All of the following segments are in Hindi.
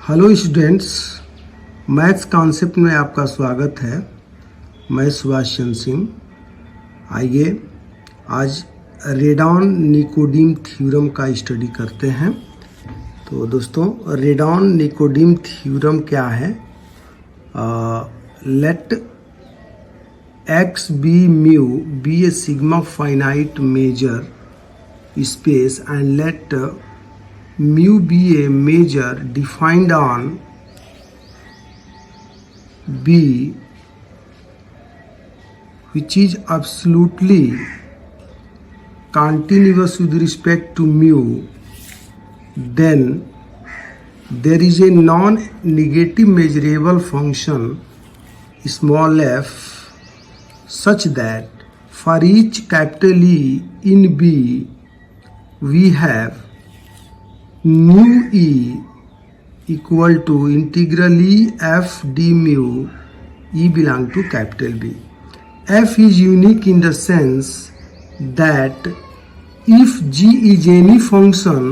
हेलो स्टूडेंट्स, मैथ्स कॉन्सेप्ट में आपका स्वागत है। मैं सुभाष चंद्र सिंह। आइए आज रेडॉन निकोडीम थ्योरम का स्टडी करते हैं। तो दोस्तों, रेडॉन निकोडीम थ्योरम क्या है? Let X B mu be a sigma finite measure space and let mu be a measure defined on B which is absolutely continuous with respect to mu, then there is a non-negative measurable function small f such that for each capital E in B we have mu e equal to integral E f d mu E belong to capital B. F is unique in the sense that if G is any function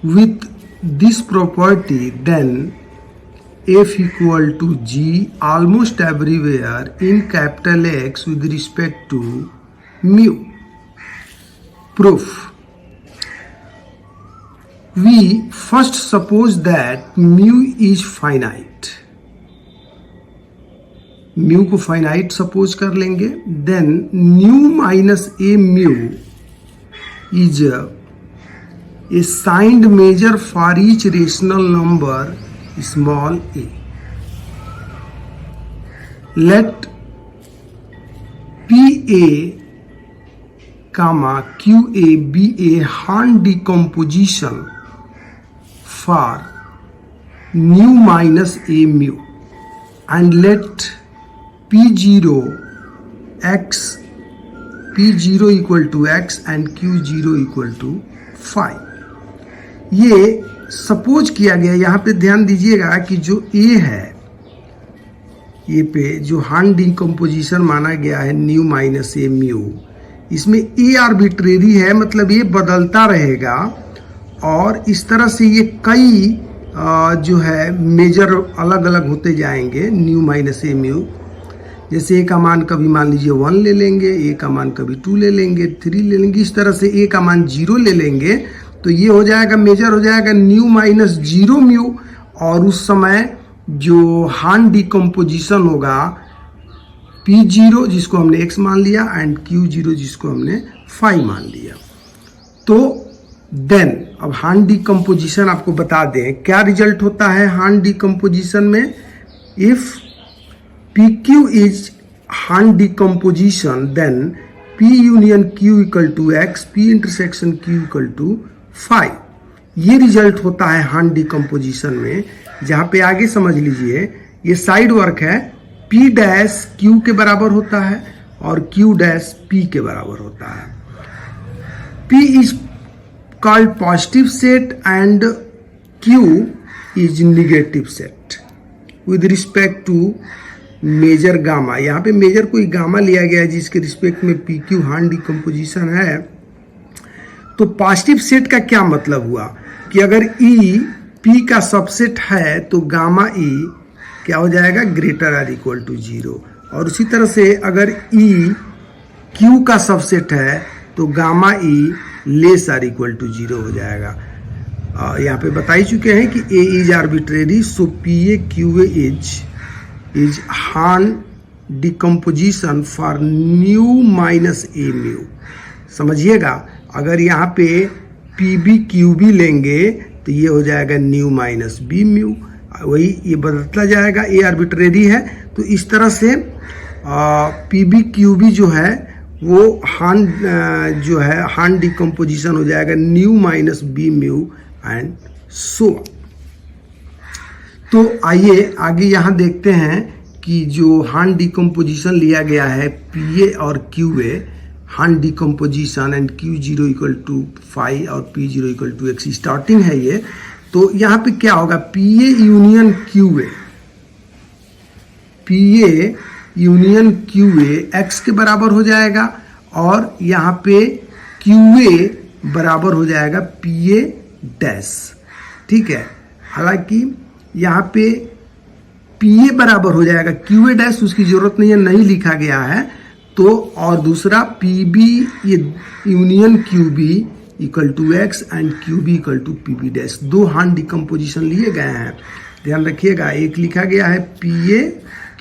with this property, then F equal to G almost everywhere in capital X with respect to mu. Proof. We first suppose that mu is finite. mu को finite suppose कर लेंगे. Then nu minus a mu is a signed measure for each rational number small a. Let PA comma QA be a Hahn decomposition for nu minus a mu and let p0 equal to x and q0 equal to 5. ये सपोज किया गया। यहाँ पे ध्यान दीजिएगा कि जो a है, ये पे जो हान डिकम्पोजिशन माना गया है न्यू माइनस ए म्यू, इसमें a आर्बिट्रेरी है, मतलब ये बदलता रहेगा और इस तरह से ये कई जो है मेजर अलग अलग होते जाएंगे न्यू माइनस ए म्यू। जैसे ए का मान कभी मान लीजिए 1 ले लेंगे, ए का मान कभी 2 ले लेंगे, 3 ले लेंगे, इस तरह से ए का मान 0 ले लेंगे तो ये हो जाएगा मेजर हो जाएगा न्यू माइनस 0 म्यू। और उस समय जो हान डिकम्पोजिशन होगा P0 जिसको हमने x मान लिया एंड Q0 जिसको हमने 5 मान लिया। तो देन अब हान डिकम्पोजिशन आपको बता दें क्या रिजल्ट होता है हान डिकम्पोजिशन में। If PQ is Hahn decomposition then P union Q equal to x, P intersection Q equal to 5। ये रिजल्ट होता है हान डिकम्पोजिशन में। जहाँ पे आगे समझ लीजिए ये साइड वर्क है, P डैश Q के बराबर होता है और Q डैश P के बराबर होता है। P is called positive set and Q is negative set with respect to measure gamma. यहाँ पे मेजर कोई गामा लिया गया है जिसके रिस्पेक्ट में PQ हान डिकम्पोजिशन है। तो पॉजिटिव सेट का क्या मतलब हुआ कि अगर E P का सबसेट है तो गामा E क्या हो जाएगा, ग्रेटर आर इक्वल टू 0। और उसी तरह से अगर E Q का सबसेट है तो gamma E less or equal to 0 हो जाएगा। यहाँ पे बता ही चुके हैं कि A is arbitrary, so PA QA is Hahn decomposition for nu minus A mu. समझिएगा, अगर यहाँ पे PB QB लेंगे तो ये हो जाएगा न्यू माइनस बी म्यू। वही ये बदलता जाएगा, A आर्बिट्रेरी है तो इस तरह से PB QB जो है वो हान जो है हान डिकम्पोजिशन हो जाएगा nu minus B mu and so. तो आइए आगे यहाँ देखते हैं कि जो हान डिकम्पोजिशन लिया गया है PA और QA, हान decomposition and Q0 equal to 5 और P0 equal to x starting है ये। तो यहाँ पे क्या होगा, PA यूनियन QA x के बराबर हो जाएगा और यहाँ पे QA बराबर हो जाएगा PA डैश। ठीक है। हालांकि यहाँ पे पी ए बराबर हो जाएगा क्यू ए डैश, उसकी जरूरत नहीं है, नहीं लिखा गया है तो। और दूसरा पी बी ये union Q B equal to X and Q B equal to P B dash. दो हार्ड डिकम्पोजिशन लिए गए हैं, ध्यान रखिएगा। एक लिखा गया है पी ए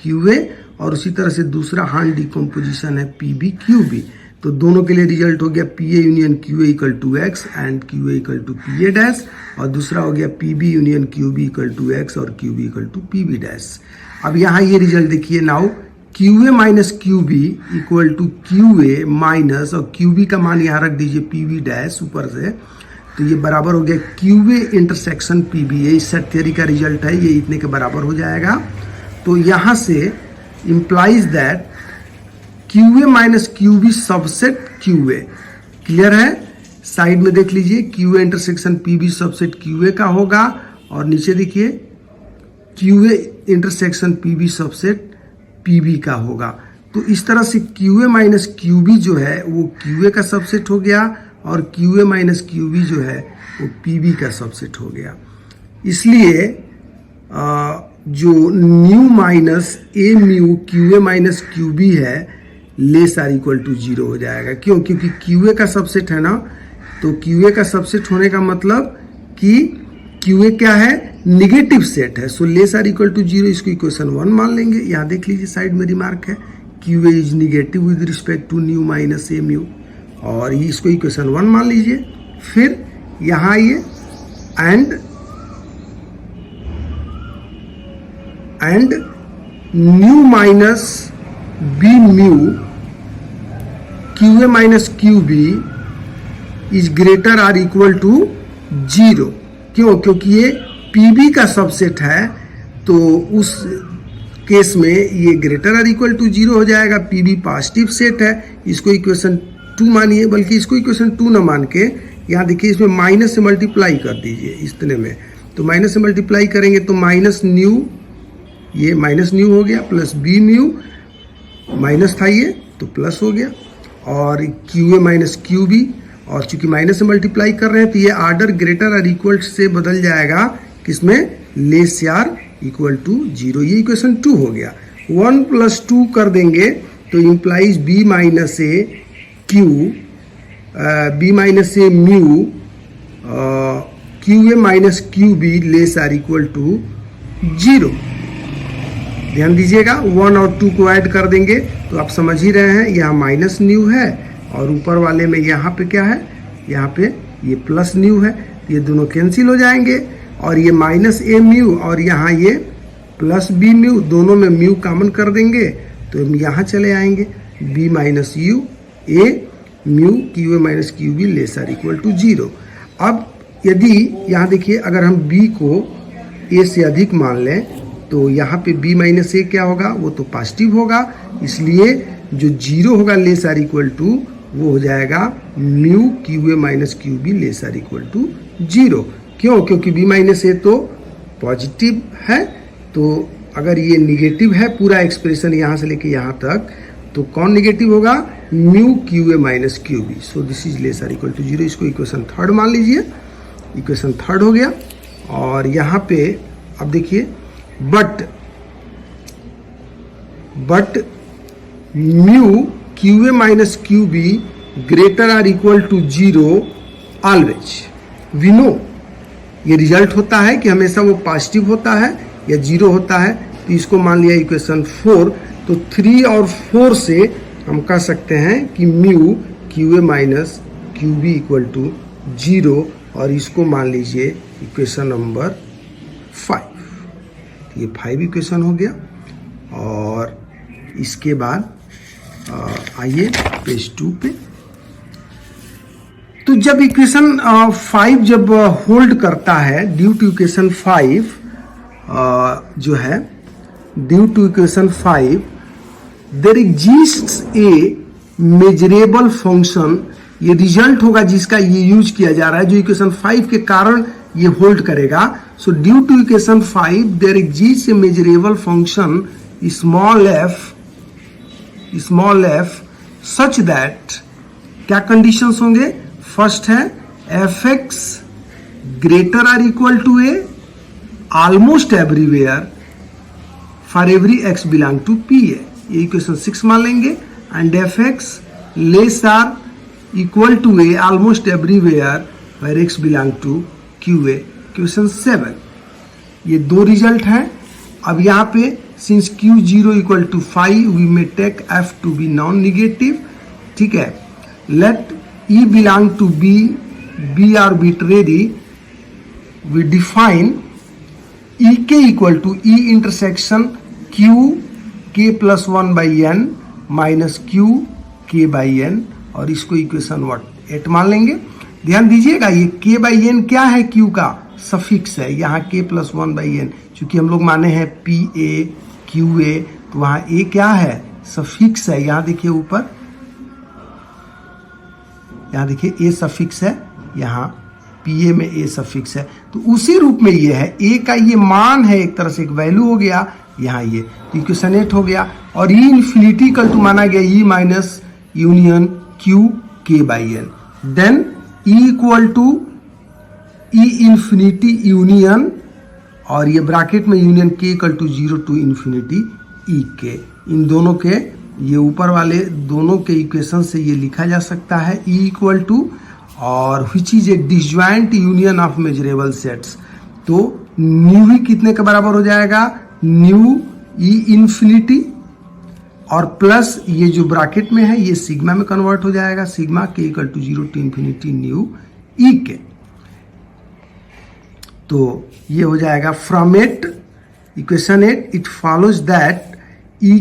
क्यू ए और उसी तरह से दूसरा हार्ड डिकम्पोजिशन है पी बी क्यू बी। तो दोनों के लिए रिजल्ट हो गया P A union Q A equal to X and Q A equal to P A dash, और दूसरा हो गया P B union Q B equal to X और Q B equal to P B dash. अब यहाँ ये रिजल्ट देखिए, now Q A minus Q B equal to Q A minus, और क्यू बी का मान यहाँ रख दीजिए पी बी डैश ऊपर से, तो ये बराबर हो गया Q A intersection P B. ये इस सेट थ्योरी का रिजल्ट है, ये इतने के बराबर हो जाएगा। तो यहाँ से implies that QA minus QB subset QA। Clear है? साइड में देख लीजिए, QA intersection PB subset QA का होगा, और नीचे देखिए QA intersection PB subset PB का होगा। तो इस तरह से QA माइनस QB जो है वो QA का सबसेट हो गया, और QA माइनस QB जो है वो PB का सबसेट हो गया। इसलिए जो nu minus A mu Q A minus Q B है लेस आर इक्वल टू 0 हो जाएगा। क्यों? क्योंकि क्यू ए का सबसेट है ना, तो क्यू ए का सबसेट होने का मतलब कि क्यू ए क्या है, निगेटिव सेट है। So less or equal to 0, इसको इक्वेशन 1 मान लेंगे। यहाँ देख लीजिए साइड में रिमार्क है Q A is negative with respect to nu minus A mu, और इसको इक्वेशन 1 मान लीजिए। फिर यहाँ आइए and nu minus B mu Q A minus Q B is greater or equal to 0। क्यों? क्योंकि ये पी बी का सबसेट है, तो उस केस में ये ग्रेटर आर इक्वल टू 0 हो जाएगा। पी बी पॉजिटिव सेट है, इसको इक्वेशन 2 मानिए, बल्कि इसको इक्वेशन 2 ना मान के यहाँ देखिए इसमें माइनस से मल्टीप्लाई कर दीजिए इतने में। तो माइनस से मल्टीप्लाई करेंगे तो माइनस न्यू, ये माइनस न्यू हो गया, प्लस बी म्यू, माइनस था ये तो प्लस हो गया, और Q A minus Q B, और चूंकि माइनस से मल्टीप्लाई कर रहे हैं तो ये आर्डर ग्रेटर और इक्वल से बदल जाएगा किसमें, लेस आर इक्वल टू 0। ये इक्वेशन 2 हो गया। 1 + 2 कर देंगे तो implies B minus A Q, B minus A mu Q A minus Q B less or equal to 0। ध्यान दीजिएगा, 1 और 2 को ऐड कर देंगे तो आप समझ ही रहे हैं, यहाँ माइनस न्यू है और ऊपर वाले में यहाँ पे क्या है, यहाँ पे ये प्लस न्यू है। ये दोनों कैंसिल हो जाएंगे, और ये माइनस ए म्यू और यहाँ ये प्लस बी म्यू, दोनों में म्यू कॉमन कर देंगे तो यहाँ चले आएंगे B minus U A mu Q A minus Q B less or equal to 0। अब यदि यहाँ देखिए, अगर हम b को a से अधिक मान लें तो यहाँ पे b माइनस ए क्या होगा, वो तो पॉजिटिव होगा, इसलिए जो 0 होगा लेस आर इक्वल टू वो हो जाएगा mu Q A minus Q B less or equal to 0। क्यों? क्योंकि b माइनस ए तो पॉजिटिव है, तो अगर ये निगेटिव है पूरा एक्सप्रेशन यहाँ से लेके यहाँ तक, तो कौन निगेटिव होगा, mu Q A minus Q B. So this is less or equal to 0। इसको इक्वेशन 3 मान लीजिए, इक्वेशन 3 हो गया। और यहाँ पे अब देखिए, but mu Q A minus Q B greater or equal to 0 always. We know ये रिजल्ट होता है कि हमेशा वो पॉजिटिव होता है या 0 होता है, तो इसको मान लिया इक्वेशन 4। तो 3 और 4 से हम कह सकते हैं कि mu Q A minus Q B equal to 0, और इसको मान लीजिए इक्वेशन नंबर 5। ये 5 इक्वेशन हो गया। और इसके बाद आइए पेज 2 पे। तो जब इक्वेशन 5 जब होल्ड करता है, ड्यू टू इक्वेशन 5 जो है, due to equation 5 there exists a measurable function. ये रिजल्ट होगा जिसका ये यूज किया जा रहा है, जो इक्वेशन 5 के कारण ये होल्ड करेगा। So due to equation 5 there exists a measurable function small F such that, क्या कंडीशंस होंगे, फर्स्ट है F X greater or equal to A almost everywhere for every X belong to P A, ये इक्वेशन 6 मान लेंगे। And F X less or equal to A almost everywhere for X belong to Q A, equation 7। ये दो रिजल्ट हैं। अब यहाँ पे since Q zero equal to 5 we may take F to be non negative, ठीक है। Let E belong to be arbitrary, we define E K equal to E intersection Q K plus 1 by N minus Q K by N, और इसको इक्वेशन 8 मान लेंगे। ध्यान दीजिएगा ये के बाई एन क्या है, क्यू का सफिक्स है, यहाँ के प्लस 1 बाई एन, चूंकि हम लोग माने हैं पी ए क्यू ए, तो वहाँ ए क्या है, सफिक्स है। यहाँ देखिए ऊपर, यहाँ देखिए ए सफिक्स है, यहाँ पी ए में ए सफिक्स है, तो उसी रूप में ये है, ए का ये मान है, एक तरह से एक वैल्यू हो गया यहाँ, ये इक्वेशन 8 हो गया। और ई इन्फिनिटी कल टू माना गया E minus union Q K by N, then E equal to E infinity union, और ये ब्रैकेट में union K equal to 0 to infinity E K. इन दोनों के, ये ऊपर वाले दोनों के इक्वेशन से ये लिखा जा सकता है ई इक्वल टू, और which is a disjoint union of measurable sets, तो न्यू ही कितने के बराबर हो जाएगा, न्यू ई इन्फिनिटी, और प्लस ये जो ब्रैकेट में है ये सिग्मा में कन्वर्ट हो जाएगा, sigma K equal to 0 to infinity nu E K. तो ये हो जाएगा from it, equation 8, it follows that E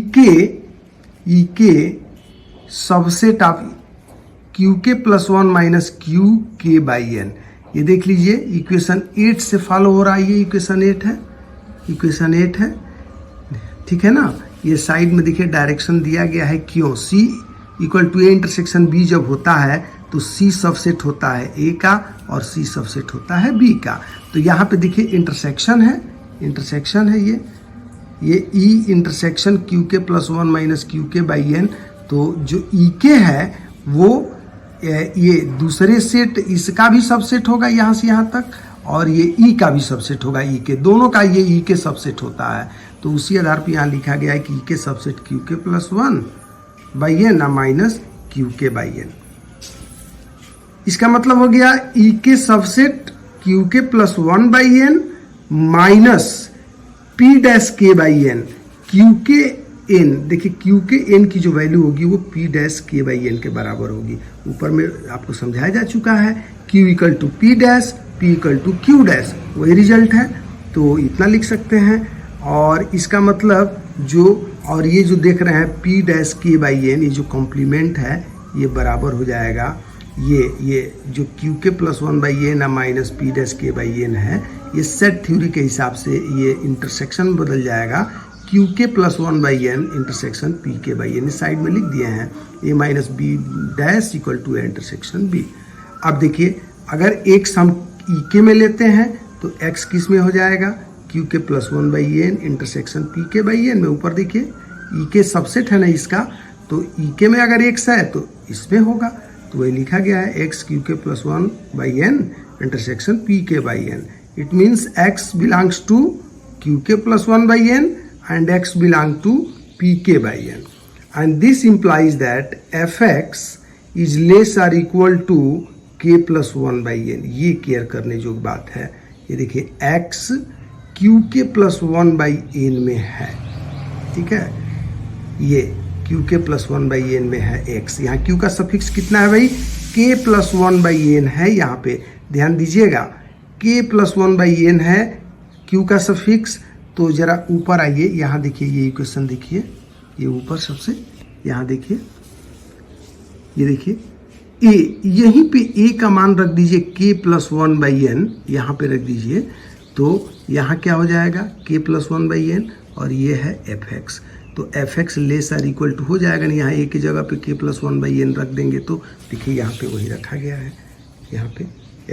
K subset of Q K plus 1 minus Q K by N. ये देख लीजिए इक्वेशन 8 से फॉलो हो रहा है, ये इक्वेशन 8 है, इक्वेशन 8 है, ठीक है ना। ये साइड में देखिए डायरेक्शन दिया गया है, क्यों, C equal to A intersection B जब होता है तो सी सबसेट होता है ए का और सी सबसेट होता है बी का। तो यहाँ पे देखिए इंटरसेक्शन है, इंटरसेक्शन है ये ई intersection Q K plus 1 minus Q K by N. तो जो ई के है वो ये दूसरे सेट, इसका भी सबसेट होगा यहाँ से यहाँ तक, और ये ई का भी सबसेट होगा, ई के दोनों का ये ई के सबसेट होता है। तो उसी आधार पर यहाँ लिखा गया है कि E K subset Q K plus 1 by N minus Q K by N. इसका मतलब हो गया E K subset Q K plus 1 by N minus P dash K by N, Q K N, देखिए क्यू के एन की जो वैल्यू होगी वो P dash K by N के बराबर होगी। ऊपर में आपको समझाया जा चुका है, Q equal to P dash, P equal to Q dash, वही रिजल्ट है। तो इतना लिख सकते हैं, और इसका मतलब जो, और ये जो देख रहे हैं P dash K by N, ये जो कॉम्प्लीमेंट है ये बराबर हो जाएगा ये जो Q K plus 1 by N minus P dash K by N है, ये सेट थ्योरी के हिसाब से ये इंटरसेक्शन बदल जाएगा, Q K plus 1 by N intersection P K by N, side में लिख दिए हैं, A minus B dash equal to A intersection B. अब देखिए अगर एक्स हम ई के में लेते हैं तो एक्स किस में हो जाएगा, Q K plus 1 by N intersection P K by N में। ऊपर देखिए ई के सबसेट है ना इसका, तो ई के में अगर एक्स है तो इसमें होगा, तो वही लिखा गया है X Q K plus 1 by N intersection P K by N. It means X belongs to Q K plus 1 by N and x belong to pk by n, and this implies that fx is less or equal to k plus 1 by n। ये केयर करने जो बात है, ये देखिए x q के प्लस 1 by n में है, ठीक है, ये q के प्लस 1 by n में है x। यहाँ q का सफिक्स कितना है भाई, k प्लस 1 by n है, यहाँ पे ध्यान दीजिएगा k प्लस 1 by n है q का सफिक्स। तो जरा ऊपर आइए, यहाँ देखिए ये इक्वेशन देखिए, ये ऊपर सबसे यहाँ देखिए, ये देखिए ए, यहीं पे ए का मान रख दीजिए k प्लस 1 बाई एन, यहाँ पे रख दीजिए, तो यहाँ क्या हो जाएगा k प्लस 1 बाई एन, और ये है एफ एक्स। तो F X less or equal to हो जाएगा नहीं, यहाँ ए की जगह पे k प्लस 1 बाई एन रख देंगे, तो देखिए यहाँ पे वही रखा गया है, यहाँ पे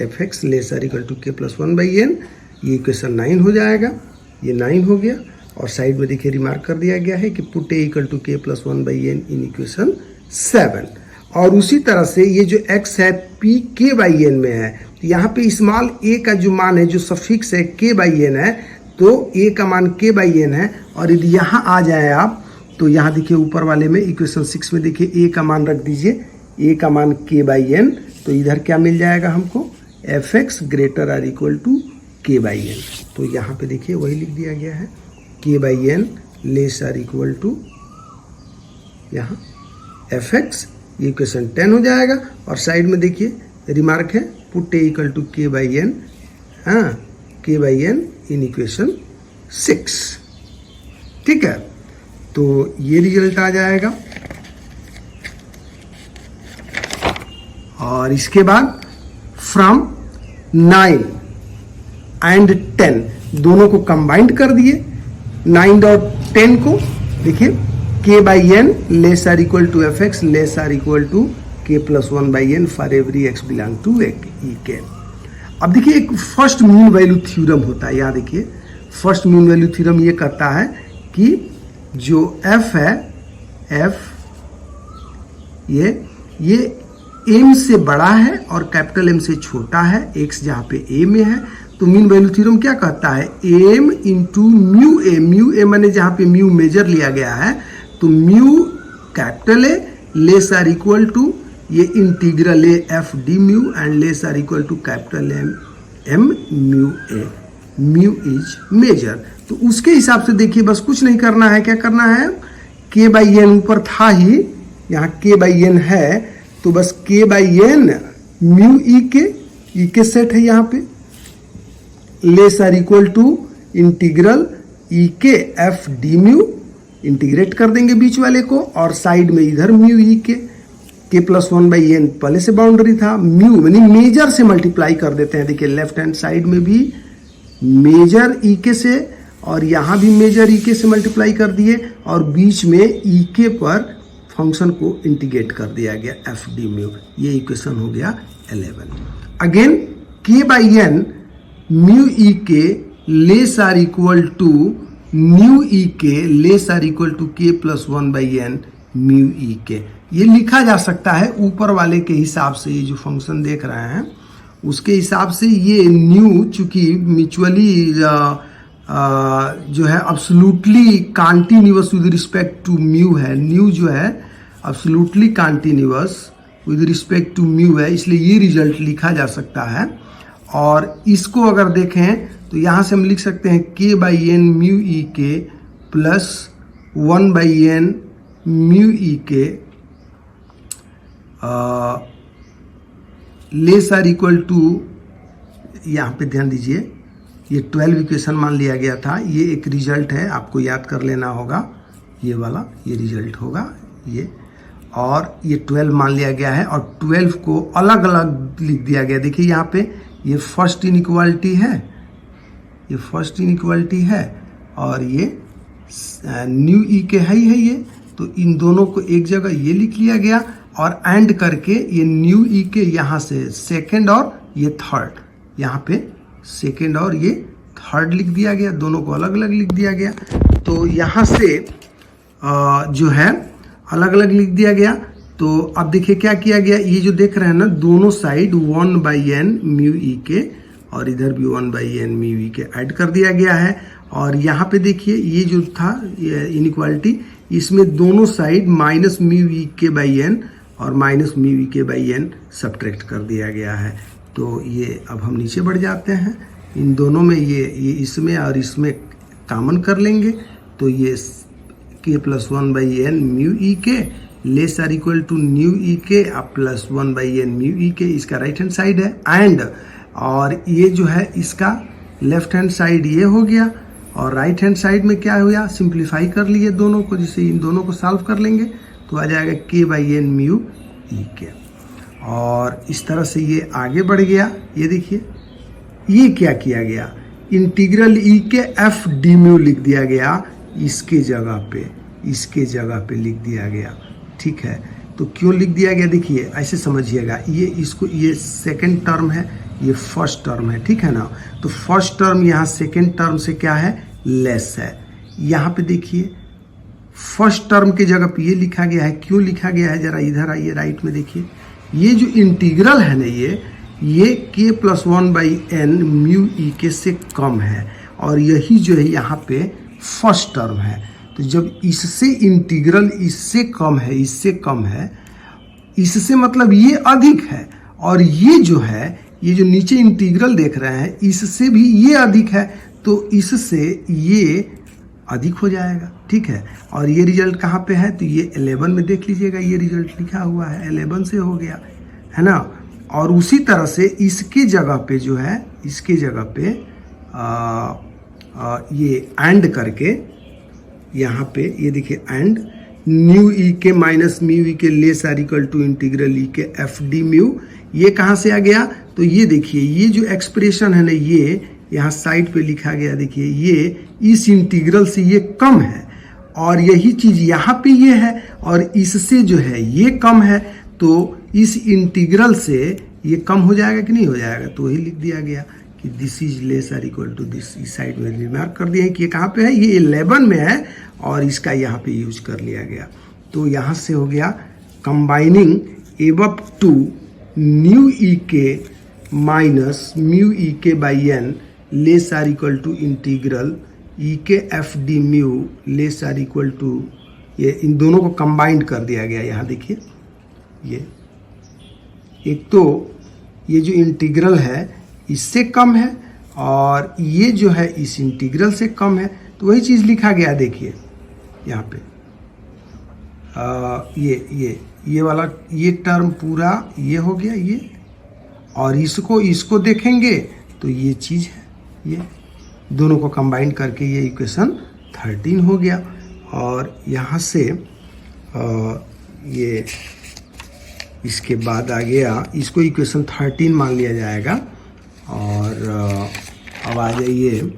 F X less or equal to k plus 1 by N, ये इक्वेशन 9 हो जाएगा, ये 9 हो गया। और साइड में देखिए रिमार्क कर दिया गया है कि put A equal to k plus 1 by N in equation 7। और उसी तरह से ये जो x है पी के बाई एन में है, तो यहाँ पे स्मॉल a का जो मान है, जो सफिक्स है के बाई एन है, तो a का मान के बाई एन है। और यदि यहाँ आ जाए आप तो यहाँ देखिए ऊपर वाले में इक्वेशन 6 में देखिए a का मान रख दीजिए, a का मान के बाई एन, तो इधर क्या मिल जाएगा हमको, F X greater or equal to K by N. तो यहाँ पे देखिए वही लिख दिया गया है, K by N less or equal to यहाँ एफ एक्स, ये इक्वेशन 10 हो जाएगा। और साइड में देखिए रिमार्क है, put A equal to K by N, हाँ K by N in equation 6, ठीक है। तो ये रिजल्ट आ जाएगा। और इसके बाद फ्रॉम 9 एंड 10 दोनों को कंबाइंड कर दिए, 9 और 10 को देखिए, K by N less or equal to F X less or equal to K plus 1 by N for every X belong to E K. अब देखिए एक फर्स्ट मीन वैल्यू थ्योरम होता है, यहाँ देखिए फर्स्ट मीन वैल्यू थ्योरम ये कहता है कि जो एफ है, एफ ये एम से बड़ा है और कैपिटल एम से छोटा है, एक्स जहाँ पे ए में है, तो मीन वैल्यू थ्योरम क्या कहता है, M into mu A, mu A माने जहाँ पे म्यू मेजर लिया गया है, तो mu capital A less or equal to ये integral A F D mu and less or equal to capital M mu A, mu is measure. तो उसके हिसाब से देखिए बस कुछ नहीं करना है, क्या करना है, के बाई एन ऊपर था ही, यहाँ के बाई एन है, तो बस के बाई एन म्यू ई के सेट है यहाँ पे, less or equal to integral E K F D mu, integrate कर देंगे बीच वाले को, और साइड में इधर mu E K plus 1 by N पहले से बाउंड्री था, म्यू यानी मेजर से मल्टीप्लाई कर देते हैं। देखिए लेफ्ट हैंड साइड में भी मेजर ई के से और यहाँ भी मेजर ई के से मल्टीप्लाई कर दिए, और बीच में ई के पर फंक्शन को इंटीग्रेट कर दिया गया एफ डी म्यू, ये इक्वेशन हो गया 11। अगेन के by N mu E K less or equal to mu E K less or equal to K plus 1 by N mu E K, ये लिखा जा सकता है ऊपर वाले के हिसाब से, ये जो फंक्शन देख रहे हैं उसके हिसाब से। ये न्यू चूंकि म्यूचुअली जो है absolutely continuous with respect to mu है, न्यू जो है absolutely continuous with respect to mu है, इसलिए ये रिजल्ट लिखा जा सकता है। और इसको अगर देखें तो यहाँ से हम लिख सकते हैं के by N mu E K plus 1 by N mu E K less or equal to, यहाँ पे ध्यान दीजिए ये 12 इक्वेशन मान लिया गया था, ये एक रिजल्ट है, आपको याद कर लेना होगा, ये वाला ये रिजल्ट होगा ये, और ये 12 मान लिया गया है और 12 को अलग अलग लिख दिया गया। देखिए यहाँ पे ये फर्स्ट इनइक्वालिटी है, ये फर्स्ट इनइक्वालिटी है, और ये न्यू ई के है ही है ये, तो इन दोनों को एक जगह ये लिख लिया गया, और एंड करके ये न्यू ई के यहाँ से सेकंड और ये थर्ड, यहाँ पे सेकंड और ये थर्ड लिख दिया गया, दोनों को अलग अलग लिख दिया गया। तो यहाँ से जो है अलग अलग लिख दिया गया। तो अब देखिए क्या किया गया, ये जो देख रहे हैं ना दोनों side 1 by N mu E के और इधर भी 1 बाई एन म्यू ई के ऐड कर दिया गया है। और यहाँ पे देखिए ये जो था इनइक्वालिटी, इसमें दोनों side minus mu E K by N और minus mu E K by N subtract कर दिया गया है। तो ये अब हम नीचे बढ़ जाते हैं, इन दोनों में ये इसमें और इसमें कॉमन कर लेंगे, तो ये K plus 1 by N mu E K less or equal to nu E K plus 1 by N mu E K, इसका राइट हैंड साइड है, एंड और ये जो है इसका लेफ्ट हैंड साइड ये हो गया, और राइट हैंड साइड में क्या हुआ, सिंप्लीफाई कर लिए दोनों को, जिसे इन दोनों को सॉल्व कर लेंगे तो आ जाएगा के बाई एन म्यू ई के। और इस तरह से ये आगे बढ़ गया। ये देखिए ये क्या किया गया, integral E K F D mu लिख दिया गया, इसके जगह पे लिख दिया गया, ठीक है। तो क्यों लिख दिया गया, देखिए ऐसे समझिएगा, ये इसको ये सेकंड टर्म है, ये फर्स्ट टर्म है, ठीक है ना। तो फर्स्ट टर्म यहाँ सेकंड टर्म से क्या है, लेस है। यहाँ पे देखिए फर्स्ट टर्म की जगह पे ये लिखा गया है। क्यों लिखा गया है, जरा इधर आइए राइट में देखिए। ये जो इंटीग्रल है ना, ये k+1/n म्यू ई के से कम है, और यही जो है यहाँ पे फर्स्ट टर्म है। तो जब इससे इंटीग्रल इससे कम है, इससे मतलब ये अधिक है, और ये जो है, ये जो नीचे इंटीग्रल देख रहे हैं, इससे भी ये अधिक है, तो इससे ये अधिक हो जाएगा, ठीक है। और ये रिजल्ट कहाँ पे है, तो ये 11 में देख लीजिएगा, ये रिजल्ट लिखा हुआ है, 11 से हो गया, है ना। और उसी तरह से इसके जगह पे जो है, इसके जगह पे ये एंड करके यहाँ पे ये देखिए, and new E K minus mu E K less or equal to integral E K F D mu, ये कहाँ से आ गया, तो ये देखिए, ये जो एक्सप्रेशन है ना, ये यहाँ साइड पे लिखा गया, देखिए ये इस इंटीग्रल से ये कम है, और यही चीज यहाँ पे ये है, और इससे जो है ये कम है, तो इस इंटीग्रल से ये कम हो जाएगा कि नहीं हो जाएगा, तो वही लिख दिया गया कि this is less or equal to this. इस साइड में रिमार्क कर दिया है कि ये कहाँ पे है, ये 11 में है, और इसका यहाँ पे यूज कर लिया गया। तो यहाँ से हो गया combining above two nu E K minus mu E K by N less or equal to integral E K F D mu less or equal to, ये इन दोनों को कंबाइंड कर दिया गया। यहाँ देखिए, ये एक तो ये जो इंटीग्रल है इससे कम है, और ये जो है इस इंटीग्रल से कम है, तो वही चीज़ लिखा गया। देखिए यहाँ पे ये वाला ये टर्म पूरा ये हो गया, ये, और इसको देखेंगे तो ये चीज़ है, ये दोनों को कंबाइन करके ये इक्वेशन 13 हो गया। और यहाँ से ये इसके बाद आ गया, इसको इक्वेशन 13 मान लिया जाएगा। और अब आ जाइए,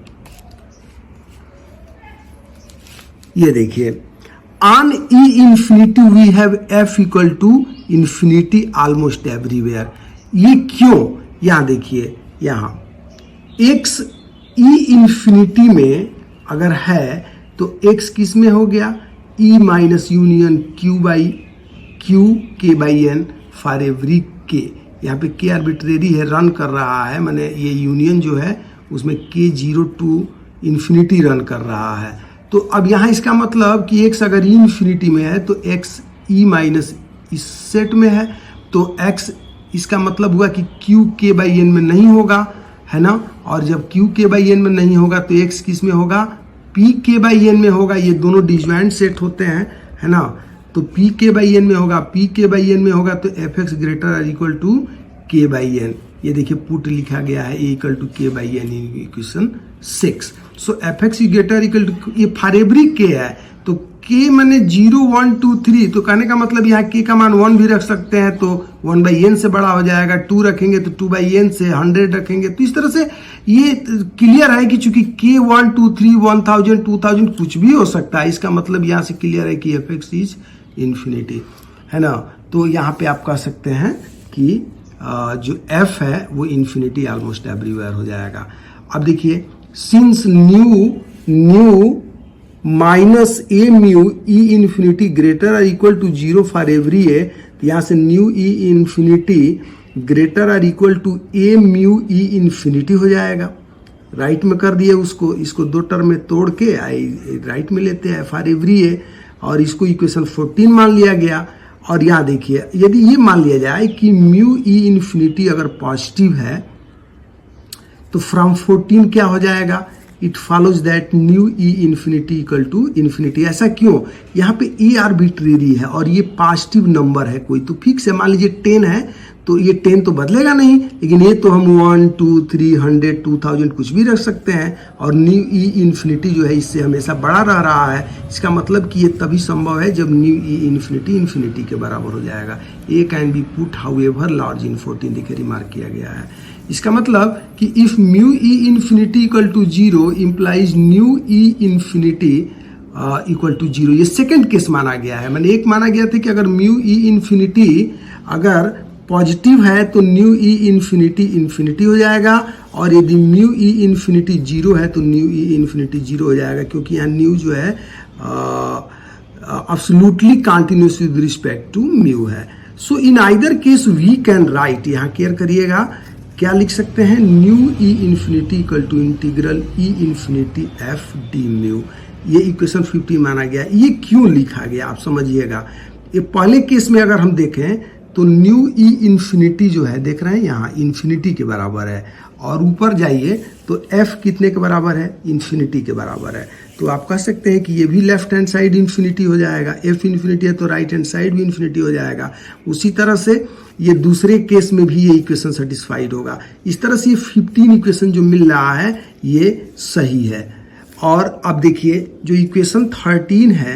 ये देखिए, on E infinity we have F equal to infinity almost everywhere. ये क्यों, यहाँ देखिए, यहाँ एक्स ई इंफिनिटी में अगर है तो एक्स किस में हो गया, E minus union Q K by N for every के। यहाँ पे के आर्बिट्रेरी है, रन कर रहा है, माने ये यूनियन जो है उसमें के 0 टू इन्फिनिटी रन कर रहा है। तो अब यहाँ इसका मतलब कि एक्स अगर ई इन्फिनिटी में है तो एक्स ई माइनस इस सेट में है, तो एक्स इसका मतलब हुआ कि क्यू के बाई एन में नहीं होगा, है ना। और जब क्यू के बाई एन में नहीं होगा तो एक्स किस में होगा, पी के बाई एन में होगा। ये दोनों डिजॉइंट सेट होते हैं, है ना। तो पी के बाई एन में होगा, पी के बाई एन में होगा तो F X greater or equal to K by N. ये देखिए पुट लिखा गया है A equal to K by N in equation 6। So F X greater equal to, ये फॉर एवरी के है, तो के माने 0 1 2 3, तो कहने का मतलब यहाँ के का मान 1 भी रख सकते हैं तो 1/n से बड़ा हो जाएगा, 2 रखेंगे तो 2/n से, 100 रखेंगे तो इस तरह से ये क्लियर है कि चूंकि के 1 2 3 1000 2000 कुछ भी हो सकता है, इसका मतलब यहाँ से क्लियर है कि एफ एक्स इज इन्फिनिटी, है ना। तो यहाँ पे आप कह सकते हैं कि जो एफ है वो इन्फिनिटी ऑलमोस्ट एवरीवेयर हो जाएगा। अब देखिए, since nu minus A mu E infinity greater or equal to 0 for every A, तो यहाँ से nu E infinity greater or equal to A mu E infinity हो जाएगा। राइट में कर दिए उसको, इसको दो टर्म में तोड़ के राइट में लेते हैं फॉर एवरी ए, और इसको इक्वेशन 14 मान लिया गया। और यहाँ देखिए, यदि ये मान लिया जाए कि म्यू ई इन्फिनिटी अगर पॉजिटिव है तो फ्रॉम 14 क्या हो जाएगा, it follows that nu E infinity equal to infinity. ऐसा क्यों, यहाँ पे ए आर्बिट्रेरी है और ये पॉजिटिव नंबर है कोई, तो फिक्स है, मान लीजिए 10 है तो ये 10 तो बदलेगा नहीं, लेकिन ये तो हम 1 2 3 100 2000 कुछ भी रख सकते हैं, और न्यू ई इन्फिनिटी जो है इससे हमेशा बड़ा रह रहा है। इसका मतलब कि ये तभी संभव है जब न्यू ई इन्फिनिटी इन्फिनिटी के बराबर हो जाएगा। A can be put however large in 14, देखिए रिमार्क किया गया है। इसका मतलब कि if mu E infinity equal to 0 implies nu E infinity equal to 0, ये सेकेंड केस माना गया है। मैंने एक माना गया था कि अगर म्यू ई इन्फिनिटी अगर पॉजिटिव है तो न्यू ई इन्फिनिटी इन्फिनिटी हो जाएगा, और यदि म्यू ई इन्फिनिटी 0 है तो न्यू ई इन्फिनिटी 0 हो जाएगा, क्योंकि यहाँ न्यू जो है absolutely continuous with respect to mu है. So in either case we can write, यहाँ केयर करिएगा, क्या लिख सकते हैं, nu E infinity equal to integral E infinity F D mu. ये इक्वेशन 50 माना गया. ये क्यों लिखा गया आप समझिएगा. ये पहले केस में अगर हम देखें तो न्यू ई इन्फिनिटी जो है, देख रहे हैं यहाँ इन्फिनिटी के बराबर है, और ऊपर जाइए तो एफ कितने के बराबर है, इन्फिनिटी के बराबर है. तो आप कह सकते हैं कि ये भी लेफ्ट हैंड साइड इन्फिनिटी हो जाएगा. एफ इन्फिनिटी है तो राइट हैंड साइड भी इन्फिनिटी हो जाएगा. उसी तरह से ये दूसरे केस में भी ये इक्वेशन सेटिस्फाइड होगा. इस तरह से ये 15 इक्वेशन जो मिल रहा है ये सही है. और अब देखिए जो इक्वेशन 13 है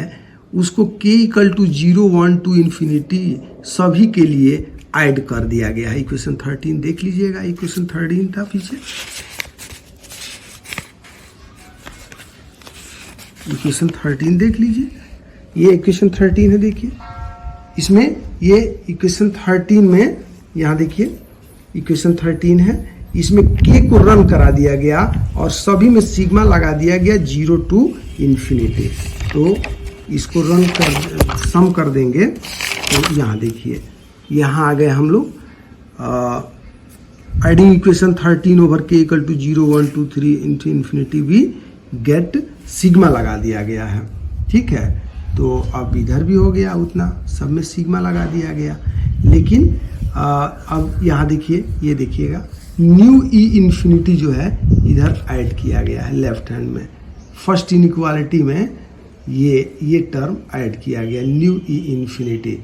उसको k इक्वल टू 0 1 2 इन्फिनिटी सभी के लिए ऐड कर दिया गया है. इक्वेशन 13 देख लीजिएगा. इक्वेशन 13 था पीछे, इक्वेशन 13 देख लीजिए. ये इक्वेशन 13 है. देखिए इसमें ये इक्वेशन 13 में यहाँ देखिए इक्वेशन 13 है, इसमें k को रन करा दिया गया और सभी में सिग्मा लगा दिया गया 0 टू इन्फिनिटी. तो इसको रन कर सम कर देंगे तो यहाँ देखिए यहाँ आ गए हम लोग. Adding equation 13 over k equal to 0 1 2 3 into infinity भी गेट सिग्मा लगा दिया गया है. ठीक है, तो अब इधर भी हो गया उतना, सब में सिग्मा लगा दिया गया. लेकिन अब यहाँ देखिए, ये देखिएगा न्यू ई इन्फिनिटी जो है इधर ऐड किया गया है लेफ्ट हैंड में. फर्स्ट इनइक्वालिटी में ये टर्म ऐड किया गया न्यू ई इन्फिनिटी,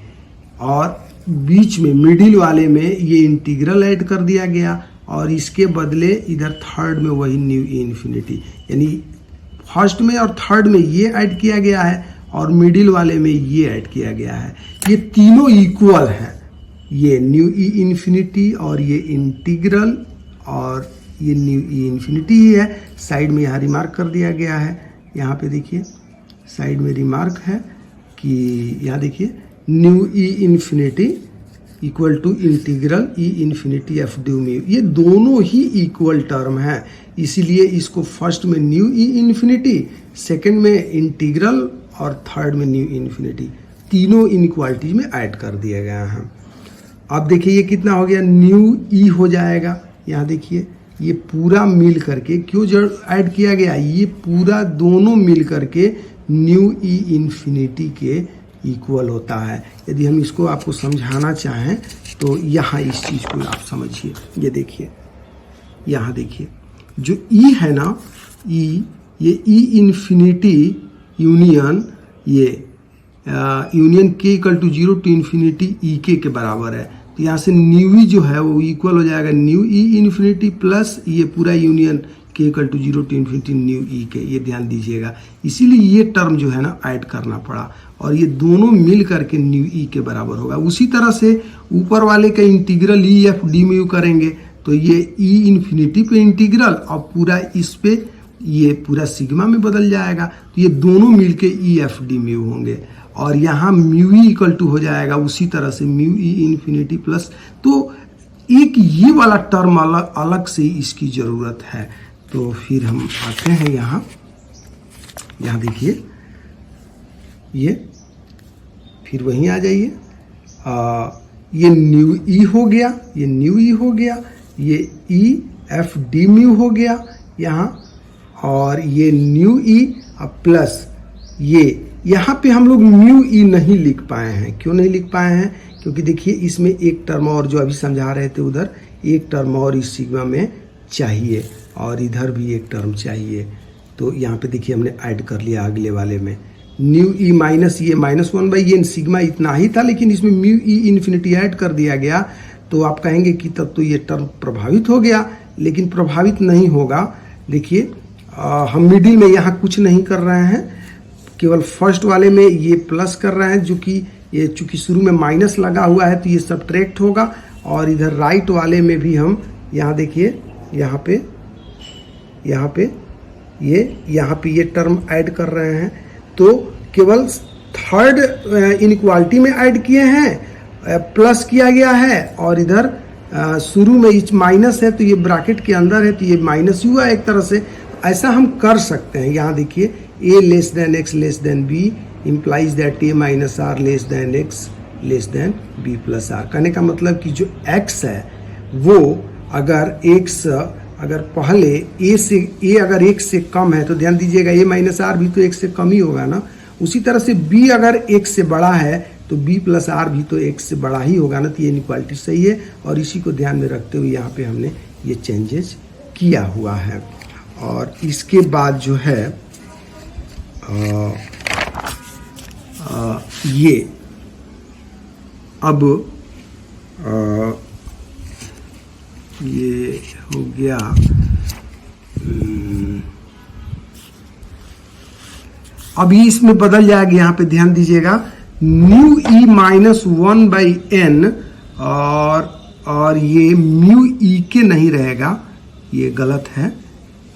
और बीच में मिडिल वाले में ये इंटीग्रल ऐड कर दिया गया, और इसके बदले इधर थर्ड में वही न्यू ई इन्फिनिटी, यानी फर्स्ट में और थर्ड में ये ऐड किया गया है और मिडिल वाले में ये ऐड किया गया है. ये तीनों इक्वल हैं, ये न्यू ई इन्फिनिटी और ये इंटीग्रल और ये न्यू ई इन्फिनिटी ही है. साइड में यहाँ रिमार्क कर दिया गया है. यहाँ पे देखिए साइड में रिमार्क है कि यहाँ देखिए nu E infinity equal to integral E infinity F D mu. ये दोनों ही इक्वल टर्म है, इसीलिए इसको फर्स्ट में न्यू ई इन्फिनिटी, सेकेंड में इंटीग्रल और थर्ड में न्यू इन्फिनिटी, तीनों इनइक्वालिटीज में ऐड कर दिए गए हैं. अब देखिए ये कितना हो गया, न्यू ई हो जाएगा. यहाँ देखिए ये पूरा मिल करके क्यों ऐड किया गया, ये पूरा दोनों मिल करके न्यू ई इन्फिनिटी के इक्वल होता है. यदि हम इसको आपको समझाना चाहें तो यहाँ इस चीज़ को आप समझिए. ये देखिए यहाँ देखिए जो ई है ना, ई, ये ई इन्फिनिटी यूनियन, ये union K equal to 0 to infinity E के बराबर है. तो यहाँ से न्यू ई जो है वो इक्वल हो जाएगा न्यू ई इन्फिनिटी प्लस ये पूरा union K equal to 0 to infinity nu E K. ये ध्यान दीजिएगा, इसीलिए ये टर्म जो है ना ऐड करना पड़ा, और ये दोनों मिल करके न्यू ई के बराबर होगा. उसी तरह से ऊपर वाले का इंटीग्रल ई एफ डी म्यू करेंगे तो ये ई इन्फिनिटी पे इंटीग्रल और पूरा इस पे ये पूरा सिग्मा में बदल जाएगा. तो ये दोनों मिलके ई एफ डी म्यू होंगे, और यहाँ म्यू ई इक्वल टू हो जाएगा उसी तरह से म्यू ई इन्फिनिटी प्लस. तो एक ये वाला टर्म अलग से इसकी ज़रूरत है. तो फिर हम आते हैं यहाँ देखिए ये, फिर वहीं आ जाइए. ये न्यू ई हो गया, ये न्यू ई हो गया, ये ई एफ डी म्यू हो गया यहाँ, और ये न्यू ई प्लस ये यहाँ पे हम लोग म्यू ई नहीं लिख पाए हैं. क्यों नहीं लिख पाए हैं, क्योंकि देखिए इसमें एक टर्म और, जो अभी समझा रहे थे उधर, एक टर्म और इस सिग्मा में चाहिए, और इधर भी एक टर्म चाहिए. तो यहाँ पे देखिए हमने ऐड कर लिया अगले वाले में न्यू ई माइनस ये -1/n सिग्मा इतना ही था, लेकिन इसमें म्यू ई इन्फिनिटी ऐड कर दिया गया. तो आप कहेंगे कि तब तो ये टर्म प्रभावित हो गया, लेकिन प्रभावित नहीं होगा. देखिए हम मिडिल में यहाँ कुछ नहीं कर रहे हैं, केवल फर्स्ट वाले में ये प्लस कर रहे हैं, जो कि ये चूँकि शुरू में माइनस लगा हुआ है तो ये सब्ट्रैक्ट होगा. और इधर राइट वाले में भी हम यहाँ देखिए यहाँ पे ये टर्म ऐड कर रहे हैं. तो केवल थर्ड इनइक्वालिटी में ऐड किए हैं, प्लस किया गया है, और इधर शुरू में इस माइनस है तो ये ब्रैकेट के अंदर है तो ये माइनस हुआ एक तरह से. ऐसा हम कर सकते हैं. यहाँ देखिए a less than x less than b implies that A minus R less than X less than B plus R. कहने का मतलब कि जो x है वो अगर x अगर पहले a अगर x से कम है तो ध्यान दीजिएगा a माइनस आर भी तो x से कम ही होगा ना। उसी तरह से b अगर x से बड़ा है तो b प्लस आर भी तो x से बड़ा ही होगा ना। तो ये इनइक्वालिटी सही है और इसी को ध्यान में रखते हुए यहाँ पे हमने ये चेंजेस किया हुआ है। और इसके बाद जो है ये अब ये हो गया अभी इसमें बदल जाएगा। यहाँ पे ध्यान दीजिएगा म्यू ई माइनस 1/n और ये म्यू ई के नहीं रहेगा, ये गलत है,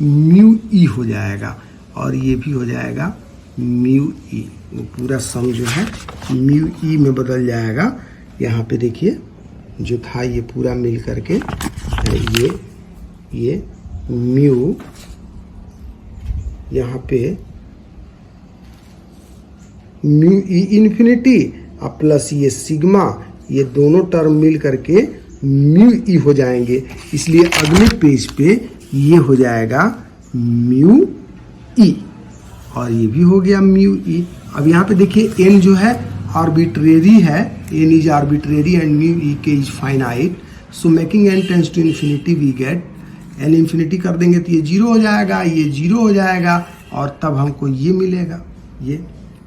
म्यू ई हो जाएगा और ये भी हो जाएगा म्यू ई। वो पूरा सम जो है म्यू ई में बदल जाएगा। यहाँ पे देखिए जो था ये पूरा मिल करके ये म्यू यहाँ पे म्यू ई इन्फिनिटी और प्लस ये सिग्मा, ये दोनों टर्म मिल करके म्यू ई हो जाएंगे। इसलिए अगले पेज पे ये हो जाएगा म्यू ई और ये भी हो गया म्यू ई। अब यहाँ पे देखिए n जो है आर्बिट्रेरी है, n is arbitrary and mu E K is finite, so making n tends to infinity we get n infinity कर देंगे तो ये 0 हो जाएगा, ये 0 हो जाएगा और तब हमको ये मिलेगा, ये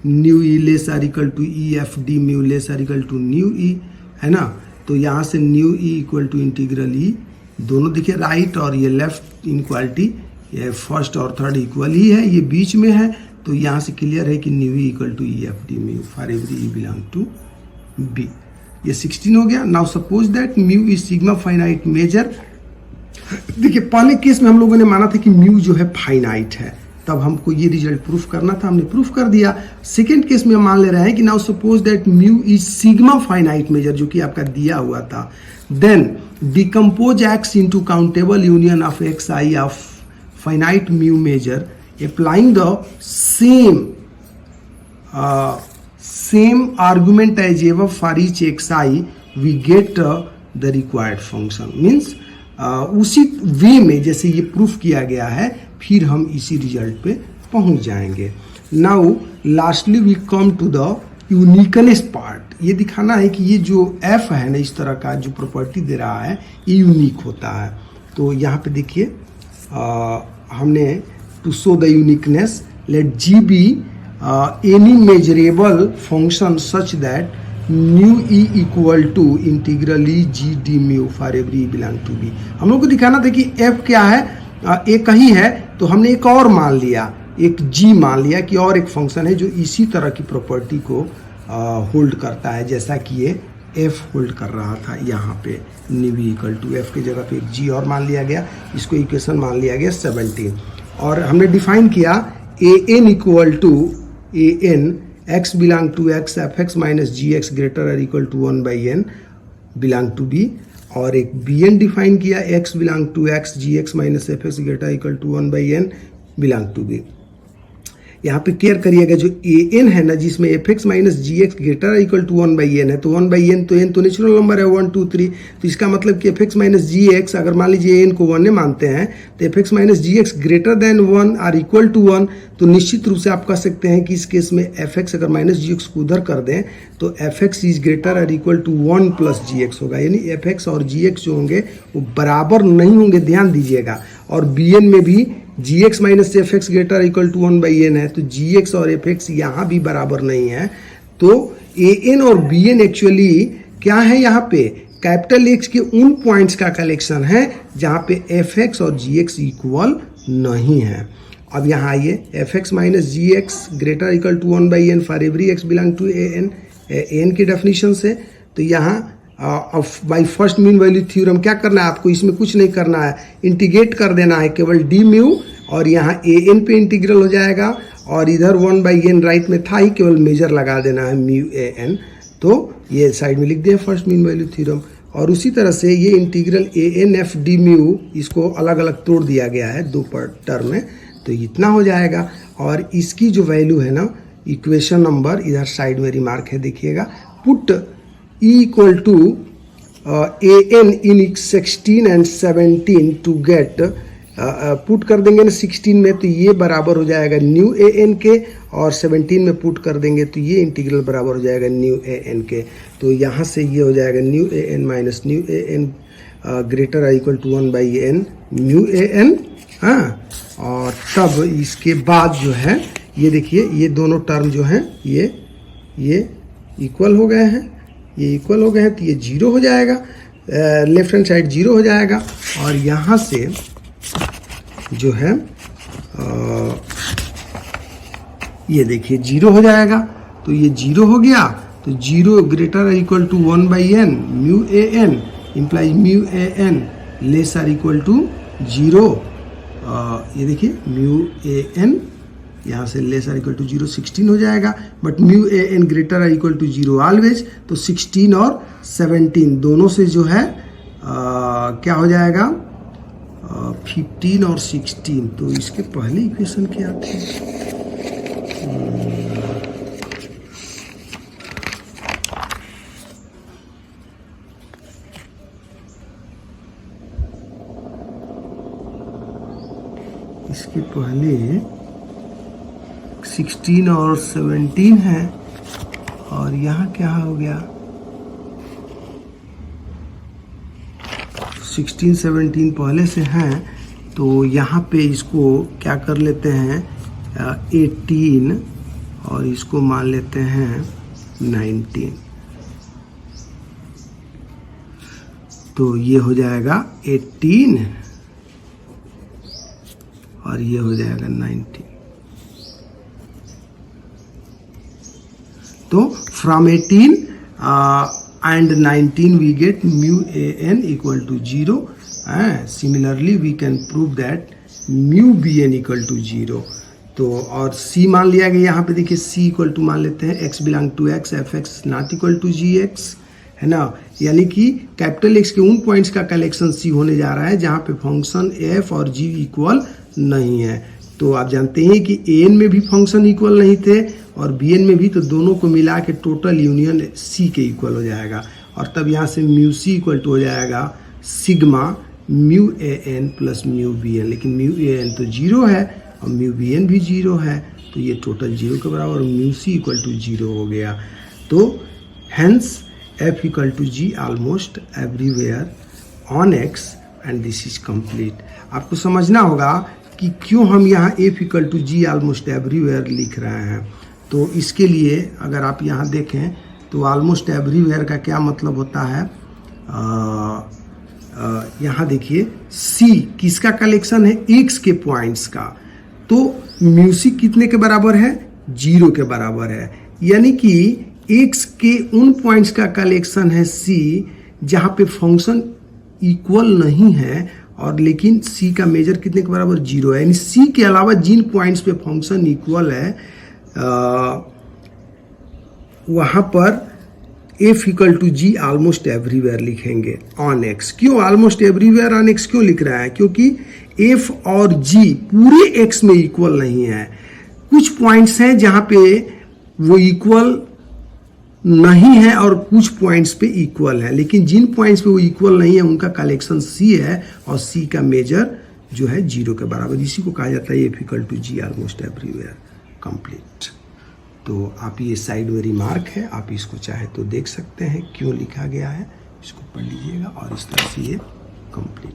nu E less or equal to E F D mu less or equal to nu E, है ना। तो यहाँ से nu E equal to integral E, दोनों देखिए राइट और ये लेफ्ट इनक्वालिटी, ये फर्स्ट और थर्ड इक्वल ही है, ये बीच में है। तो यहाँ से क्लियर है कि nu E equal to E F D mu for every E belong to B. ये 16 हो गया। Now suppose that mu is sigma finite measure. देखिए पहले केस में हम लोगों ने माना था कि म्यू जो है फाइनाइट है, तब हमको ये रिजल्ट प्रूफ करना था, हमने प्रूफ कर दिया। सेकेंड केस में हम मान ले रहे हैं कि now suppose that mu is sigma finite measure, जो कि आपका दिया हुआ था। Then decompose X into countable union of X I of finite mu measure applying the same argument as ever for each xi we get the required function। Means उसी वे में जैसे ये प्रूफ किया गया है फिर हम इसी रिजल्ट पे पहुंच जाएंगे। Now lastly we come to the uniqueness part. ये दिखाना है कि ये जो f है ना, इस तरह का जो प्रॉपर्टी दे रहा है ये यूनिक होता है। तो यहाँ पे देखिए हमने to show the uniqueness let g be any measurable function such that mu e equal to integral e g d mu for every e belong to b। हम लोग को दिखाना था कि f क्या है, एक ही है, तो हमने एक और मान लिया, एक g मान लिया कि और एक फंक्शन है जो इसी तरह की प्रॉपर्टी को होल्ड करता है जैसा कि ये f होल्ड कर रहा था। यहाँ पे न्यू इक्वल टू f की जगह पे एक g और मान लिया गया, इसको इक्वेशन मान लिया गया 17 और हमने डिफाइन किया a n equal to a n x belong to x f x minus g x greater or equal to 1/n belong to b और एक b n डिफाइन किया x belong to x g x minus f x greater equal to 1/n belong to b। यहाँ पे केयर करिएगा जो a n है ना, जिसमें f x माइनस G X greater equal to 1/n है, तो 1/n तो n तो नेचुरल नंबर है 1 2 3, तो इसका मतलब कि f x माइनस जी एक्स, अगर मान लीजिए n को 1 मानते हैं तो f x माइनस जी एक्स ग्रेटर देन 1 और इक्वल टू 1, तो निश्चित रूप से आप कह सकते हैं कि इस केस में f x अगर माइनस जी एक्स को उधर कर दें तो f x इज ग्रेटर और equal to 1 plus G X होगा, यानी f x और जी एक्स जो होंगे वो बराबर नहीं होंगे, ध्यान दीजिएगा। और bn में भी G X minus F X greater equal to 1/n है, तो जी एक्स और एफ एक्स यहाँ भी बराबर नहीं है। तो ए एन और बी एन एक्चुअली क्या है, यहाँ पे कैपिटल एक्स के उन पॉइंट्स का कलेक्शन है जहाँ पे एफ एक्स और जी एक्स इक्वल नहीं है। अब यहाँ आइए, F X minus G X greater equal to 1/n for every X belong to A N की डेफिनेशन से। तो यहाँ by first mean value theorem क्या करना है आपको, इसमें कुछ नहीं करना है, इंटीग्रेट कर देना है केवल डी म्यू और यहाँ ए एन पे इंटीग्रल हो जाएगा और इधर 1/n राइट में था ही, केवल मेजर लगा देना है म्यू ए एन, तो ये साइड में लिख दिया फर्स्ट मीन वैल्यू थ्योरम। और उसी तरह से ये integral A N F D mu, इसको अलग अलग तोड़ दिया गया है दो टर्म में, तो इतना हो जाएगा। और इसकी जो वैल्यू है ना, इक्वेशन नंबर इधर साइड में रिमार्क है, देखिएगा, put E equal to AN in 16 and 17 to get, put कर देंगे ना 16 में तो ये बराबर हो जाएगा न्यू AN के, और 17 में पुट कर देंगे तो ये इंटीग्रल बराबर हो जाएगा न्यू AN के। तो यहाँ से ये हो जाएगा nu AN minus nu AN greater और equal to 1/n nu AN। हाँ, और तब इसके बाद जो है ये देखिए ये दोनों टर्म जो हैं ये इक्वल हो गए हैं, ये इक्वल हो गए हैं, तो ये 0 हो जाएगा, लेफ्ट हैंड साइड 0 हो जाएगा, और यहाँ से जो है ये देखिए 0 हो जाएगा, तो ये 0 हो गया, तो 0 greater equal to 1/n mu AN implies mu AN less or equal to 0। ये देखिए म्यू AN यहाँ से लेस आर इक्वल टू 0 16 हो जाएगा, but mu AN greater or equal to 0 always, तो 16 और 17 दोनों से जो है क्या हो जाएगा 15 और 16। तो इसके पहले इक्वेशन क्या थे, इसके पहले 16 और 17 है, और यहाँ क्या हो गया 16 17 पहले से हैं, तो यहाँ पे इसको क्या कर लेते हैं 18 और इसको मान लेते हैं 19, तो ये हो जाएगा 18 और ये हो जाएगा 19। तो from 18 and 19 we get mu AN equal to 0, similarly we can prove that mu BN equal to 0। तो और C मान लिया गया, यहाँ पे देखिए C इक्वल टू मान लेते हैं x belong to x, fx not equal to gx, है ना, यानी कि कैपिटल X के उन पॉइंट्स का कलेक्शन C होने जा रहा है जहाँ पे फंक्शन f और g इक्वल नहीं है। तो आप जानते हैं कि AN में भी फंक्शन इक्वल नहीं थे और BN में भी, तो दोनों को मिला के टोटल यूनियन C के इक्वल हो जाएगा, और तब यहाँ से म्यू C इक्वल टू हो जाएगा sigma mu AN plus mu BN, लेकिन म्यू AN तो 0 है और म्यू BN भी 0 है, तो ये टोटल 0 के बराबर, म्यू C इक्वल टू 0 हो गया। तो hence F equal to G almost everywhere on X and this is complete. आपको समझना होगा कि क्यों हम यहाँ F equal to G almost everywhere लिख रहे हैं। तो इसके लिए अगर आप यहाँ देखें तो ऑलमोस्ट एवरीवेयर का क्या मतलब होता है, यहाँ देखिए C किसका कलेक्शन है, X के पॉइंट्स का, तो म्यूजिक कितने के बराबर है 0 के बराबर है, यानी कि X के उन पॉइंट्स का कलेक्शन है C जहाँ पे फंक्शन इक्वल नहीं है, और लेकिन C का मेजर कितने के बराबर 0 है, यानी C के अलावा जिन पॉइंट्स पे फंक्शन इक्वल है वहाँ पर F equal to G almost everywhere लिखेंगे ऑन X। क्यों ऑलमोस्ट एवरीवेयर ऑन X क्यों लिख रहा है, क्योंकि F और G पूरे X में इक्वल नहीं है, कुछ पॉइंट्स हैं जहाँ पे वो इक्वल नहीं है और कुछ पॉइंट्स पे इक्वल है, लेकिन जिन पॉइंट्स पे वो इक्वल नहीं है उनका कलेक्शन C है, और C का मेजर जो है 0 के बराबर, इसी को कहा जाता है F equal to G almost everywhere complete. तो आप ये साइड में रिमार्क है, आप इसको चाहे तो देख सकते हैं क्यों लिखा गया है, इसको पढ़ लीजिएगा, और इस तरह से ये कंप्लीट।